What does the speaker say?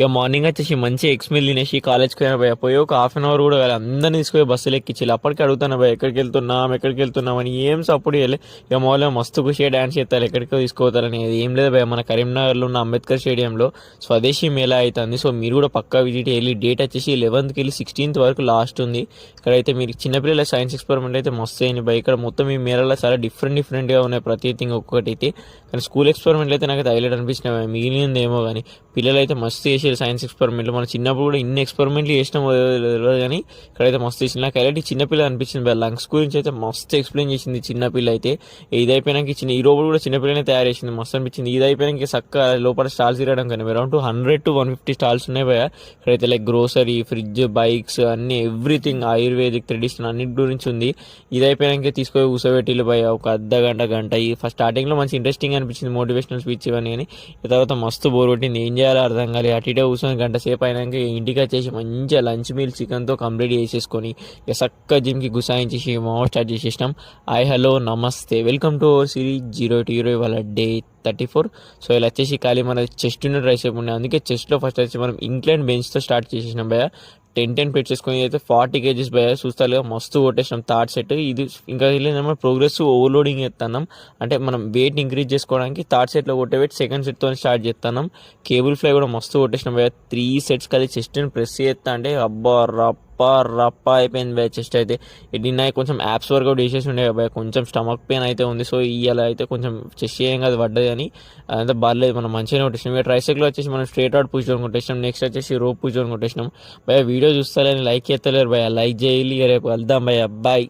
ఇక మార్నింగ్ వచ్చేసి మంచి ఎగ్స్ మీల్ తినేసి కాలేజ్కి పోయినా భయ పోయి ఒక హాఫ్ అన్ అవర్ కూడా కాదు అందరినీ తీసుకుపోయి బస్సులు ఎక్కించాలి. అప్పటికి అడుగుతాను భయ ఎక్కడికి వెళ్తున్నాం అని ఏం సపోర్ట్ చేయాలి. ఇక మామూలుగా మస్తు ఖుషిగా డ్యాన్స్ చేస్తారు ఎక్కడికో తీసుకోతారని. ఏం లేదు భయ మన కరీంనగర్లో ఉన్న అంబేద్కర్ స్టేడియంలో స్వదేశీ మేళా అవుతుంది. సో మీరు కూడా పక్కా విజిట్ వెళ్ళి డేట్ వచ్చేసి 11th వెళ్ళి 16th వరకు లాస్ట్ ఉంది. ఇక్కడైతే మీరు చిన్నపిల్లల సైన్స్ ఎక్స్పెరిమెంట్ అయితే మస్తు అయింది భయ. ఇక్కడ మొత్తం ఈ మేళాలో చాలా డిఫరెంట్గా ఉన్నాయి ప్రతి థింగ్ ఒక్కొక్కటి అయితే. కానీ స్కూల్ ఎక్స్పెరిమెంట్లు అయితే నాకు హైలైట్ అనిపించినవి, మిగిలింది ఏమో కానీ పిల్లలు అయితే మస్తు చేసారు సైన్స్ ఎక్స్పెరిమెంట్లు. మన చిన్నప్పుడు కూడా ఇన్ని ఎక్స్పెరిమెంట్లు చేసినామో తెలియదు కానీ ఇక్కడైతే మస్తు చేసింది. నాకు హైలైట్ చిన్నపిల్ల అనిపించింది. లంగ్స్ గురించి అయితే మస్తు ఎక్స్ప్లెయిన్ చేసింది చిన్నపిల్ల అయితే. ఇది అయిపోయినాక ఈ రోబోట్ కూడా చిన్నపిల్లనే తయారు చేసింది, మస్తు అనిపించింది. ఇది అయిపోయినాక చక్క లోపల స్టాల్స్ తిరగడం కానీ అరౌండ్ 100 to 150 స్టాల్స్ ఉన్నాయి భయ. ఇక్కడైతే లైక్ గ్రోసరీ, ఫ్రిడ్జ్, బైక్స్ అన్ని ఎవ్రీథింగ్ ఆయుర్వేదిక్ ట్రెడిషనల్ అన్నిటి గురించి ఉంది. ఇది అయిపోయినాక తీసుకొని కూర్చోబెట్టిల్లు భయ ఒక గంట. ఈ ఫస్ట్ స్టార్టింగ్లో మంచి ఇంట్రెస్టింగ్ అనిపించింది మోటివేషనల్ స్పీచ్ ఇవన్నీ. కానీ తర్వాత మస్తు బోర్ కొట్టింది, ఏం చేయాలో అర్థం కాలేదు. అటు ఇటే కూర్చొని గంట సేపు అయినాక ఇంటికి వచ్చేసి మంచిగా లంచ్ మీల్ చికెన్తో కంప్లీట్ చేసేసుకొని ఇక చక్క జిమ్కి గుసాయించేసి స్టార్ట్ చేసేసినాం. హాయ్ హలో నమస్తే, వెల్కమ్ టు అవర్ సిరీస్ 0-20 వాళ్ళ డే 34. సో ఇలా వచ్చేసి ఖాళీ మన చెస్ట్ యూనిట్ రైస్ అయిపోయింది. అందుకే చెస్ట్లో ఫస్ట్ వచ్చి మనం ఇంక్లైన్ బెంచ్తో స్టార్ట్ చేసేసినాం భయ. 10 ప్లేట్ చేసుకొని అయితే 40 kgs భయ. చూస్తారుగా మస్తు కొట్టేసినాం థర్డ్ సెట్. ఇది ఇంకా వెళ్ళిందన్నమాట ప్రోగ్రెస్ ఓవర్లోడింగ్ చేస్తున్నాం. అంటే మనం వెయిట్ ఇంక్రీజ్ చేసుకోవడానికి థర్డ్ సెట్లో కొట్టే వెయిట్ సెకండ్ సెట్తో స్టార్ట్ చేస్తున్నాం. కేబుల్ ఫ్లై కూడా మస్తు కొట్టేసినాం భయ. 3 sets అది చెస్ట్ని ప్రెస్ చేస్తా అంటే అబ్బా రప్ప అయిపోయింది భయ చెస్ట్ అయితే. నిన్న కొంచెం యాప్స్ వర్కౌట్ చేసేసి ఉండే భయ, కొంచెం స్టమక్ పెయిన్ అయితే ఉంది. సో ఇవాళ అయితే కొంచెం చెస్ట్ చేయం కాదు పడ్డది అని అదంతా బాగాలేదు. మనం మంచిగానే కొట్టేసినాం. ఇక ట్రైసైకిల్ వచ్చేసి మనం స్ట్రేట్ అవుట్ పుష్ కొట్టేసినాం. నెక్స్ట్ వచ్చేసి రోప్ పుష్ కొట్టేసినాం భయ. వీడియో చూస్తారని లైక్ చేస్తలేరు భయ, లైక్ చేయాలి. రేపు వెళ్దాం భయ, బాయ్.